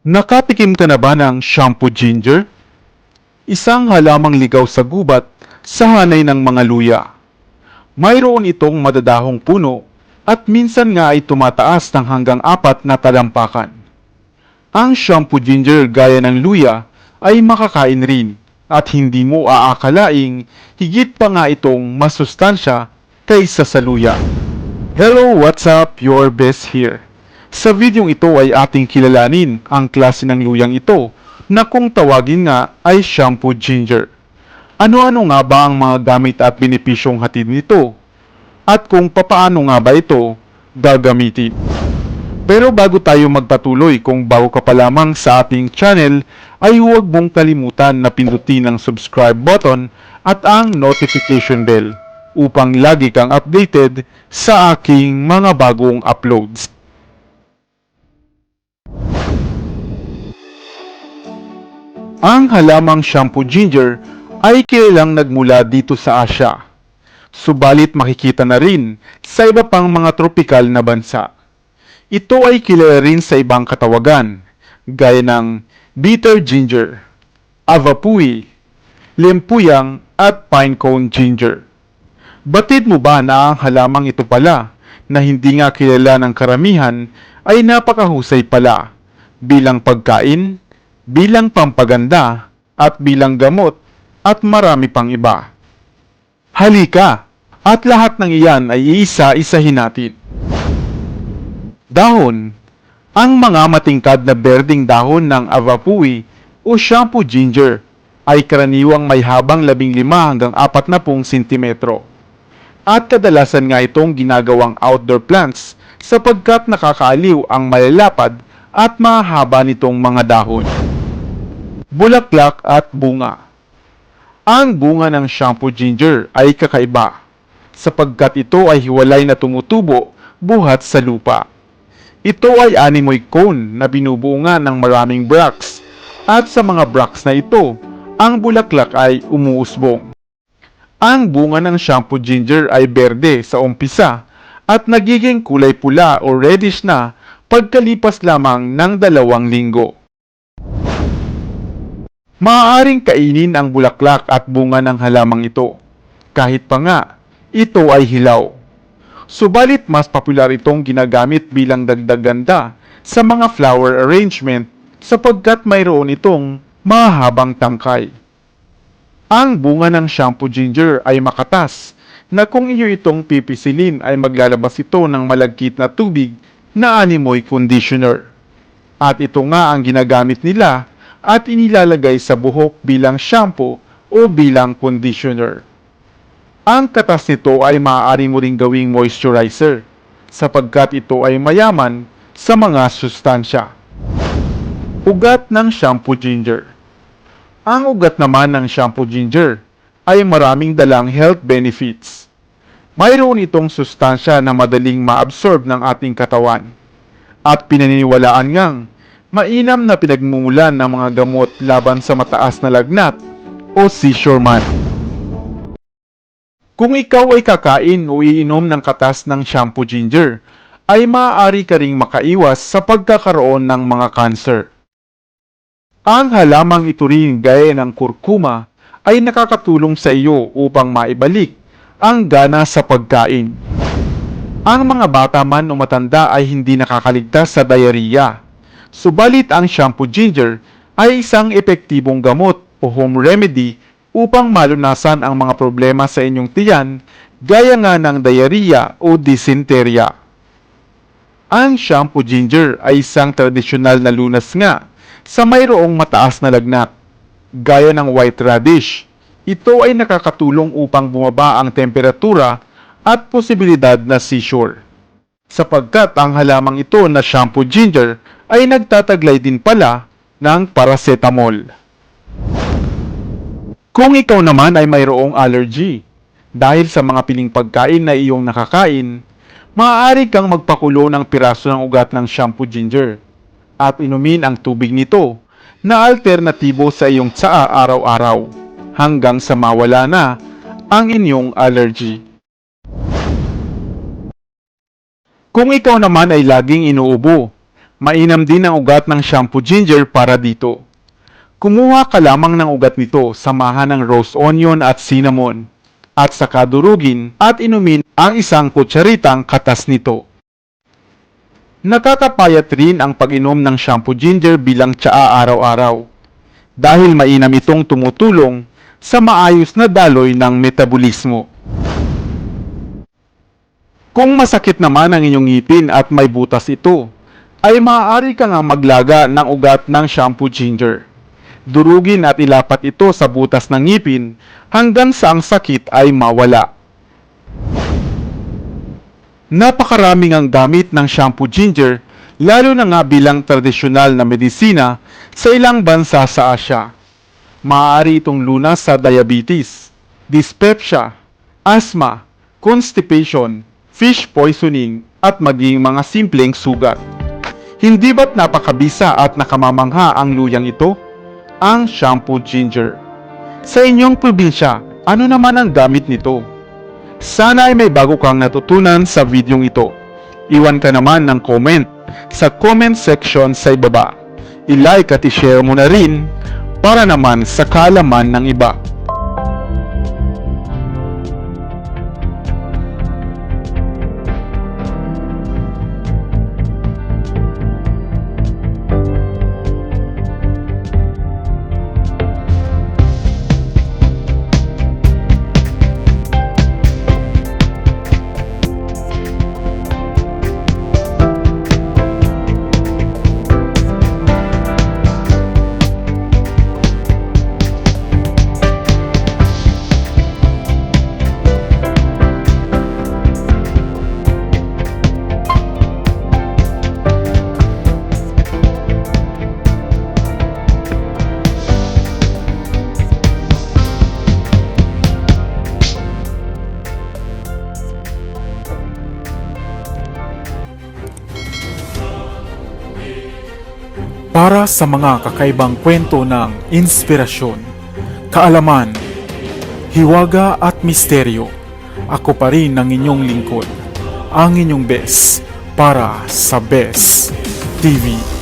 Nakatikim ka na ba ng shampoo ginger? Isang halamang ligaw sa gubat sa hanay ng mga luya. Mayroon itong madadahong puno at minsan nga ay tumataas ng hanggang 4 na talampakan. Ang shampoo ginger gaya ng luya ay makakain rin at hindi mo aakalaing higit pa nga itong masustansya kaysa sa luya. Hello, what's up? Your best here. Sa videong ito ay ating kilalanin ang klase ng luyang ito na kung tawagin nga ay shampoo ginger. Ano-ano nga ba ang mga gamit at benepisyong hatid nito? At kung papaano nga ba ito gagamitin? Pero bago tayo magpatuloy, kung bago ka pa lamang sa ating channel, ay huwag mong kalimutan na pindutin ang subscribe button at ang notification bell upang lagi kang updated sa aking mga bagong uploads. Ang halamang shampoo ginger ay kilalang nagmula dito sa Asya. Subalit makikita na rin sa iba pang mga tropikal na bansa. Ito ay kilala rin sa ibang katawagan, gaya ng bitter ginger, avapui, lempuyang at pinecone ginger. Batid mo ba na ang halamang ito pala, na hindi nga kilala ng karamihan, ay napakahusay pala bilang pagkain, bilang pampaganda, at bilang gamot, at marami pang iba. Halika, at lahat ng iyan ay iisa-isahin natin. Dahon. Ang mga matingkad na berdeng dahon ng avapui o shampoo ginger ay karaniwang may habang 15 hanggang 40 sentimetro. At kadalasan nga itong ginagawang outdoor plants sapagkat nakakaaliw ang malalapad at mahaba nitong mga dahon. Bulaklak at bunga. Ang bunga ng shampoo ginger ay kakaiba sapagkat ito ay hiwalay na tumutubo buhat sa lupa. Ito ay animoy cone na binubuo nga ng maraming bracts at sa mga bracts na ito, ang bulaklak ay umuusbong. Ang bunga ng shampoo ginger ay berde sa umpisa at nagiging kulay pula o reddish na pagkalipas lamang ng 2 linggo. Maaaring kainin ang bulaklak at bunga ng halamang ito, kahit pa nga ito ay hilaw. Subalit mas popular itong ginagamit bilang dagdag ganda sa mga flower arrangement sapagkat mayroon itong mahabang tangkay. Ang bunga ng shampoo ginger ay makatas na kung inyo itong pipisilin ay maglalabas ito ng malagkit na tubig na animoy conditioner. At ito nga ang ginagamit nila at inilalagay sa buhok bilang shampoo o bilang conditioner. Ang katas nito ay maaari mo ring gawing moisturizer sapagkat ito ay mayaman sa mga sustansya. Ugat ng shampoo ginger. Ang ugat naman ng shampoo ginger ay maraming dalang health benefits. Mayroon itong sustansya na madaling maabsorb ng ating katawan at pinaniniwalaan ngang mainam na pinagmumulan ng mga gamot laban sa mataas na lagnat o seizure man. Kung ikaw ay kakain o iinom ng katas ng shampoo ginger, ay maaari ka ring makaiwas sa pagkakaroon ng mga cancer. Ang halamang ito rin gaya ng kurkuma ay nakakatulong sa iyo upang maibalik ang gana sa pagkain. Ang mga bata man o matanda ay hindi nakakaligtas sa diarrhea. Subalit ang shampoo ginger ay isang epektibong gamot o home remedy upang malunasan ang mga problema sa inyong tiyan gaya nga ng diarrhea o dysentery. Ang shampoo ginger ay isang tradisyonal na lunas nga sa mayroong mataas na lagnat, gaya ng white radish. Ito ay nakakatulong upang bumaba ang temperatura at posibilidad na seizure. Sapagkat ang halamang ito na shampoo ginger ay nagtataglay din pala ng paracetamol. Kung ikaw naman ay mayroong allergy dahil sa mga piling pagkain na iyong nakakain, maaari kang magpakulo ng piraso ng ugat ng shampoo ginger at inumin ang tubig nito na alternatibo sa iyong tsaa araw-araw hanggang sa mawala na ang inyong allergy. Kung ikaw naman ay laging inuubo Mainam din ang ugat ng shampoo ginger para dito. Kumuha ka lamang ng ugat nito, samahan ng roast onion at cinnamon, at saka durugin at inumin ang isang kutsaritang katas nito. Nakakapayat rin ang pag-inom ng shampoo ginger bilang tsaa araw-araw, dahil mainam itong tumutulong sa maayos na daloy ng metabolismo. Kung masakit naman ang inyong ngipin at may butas ito, ay maaari ka nga maglaga ng ugat ng shampoo ginger. Durugin at ilapat ito sa butas ng ngipin hanggang sa ang sakit ay mawala. Napakaraming ang gamit ng shampoo ginger, lalo na nga bilang tradisyonal na medisina sa ilang bansa sa Asya. Maaari itong lunas sa diabetes, dyspepsia, asthma, constipation, fish poisoning, at maging mga simpleng sugat. Hindi ba't napakabisa at nakamamangha ang luyang ito? Ang shampoo ginger. Sa inyong probinsya, ano naman ang gamit nito? Sana ay may bago kang natutunan sa videong ito. Iwan ka naman ng comment sa comment section sa ibaba. I-like at i-share mo na rin para naman sa kaalaman ng iba. Para sa mga kakaibang kwento ng inspirasyon, kaalaman, hiwaga at misteryo, ako pa rin ang inyong lingkod, ang inyong best para sa Best TV.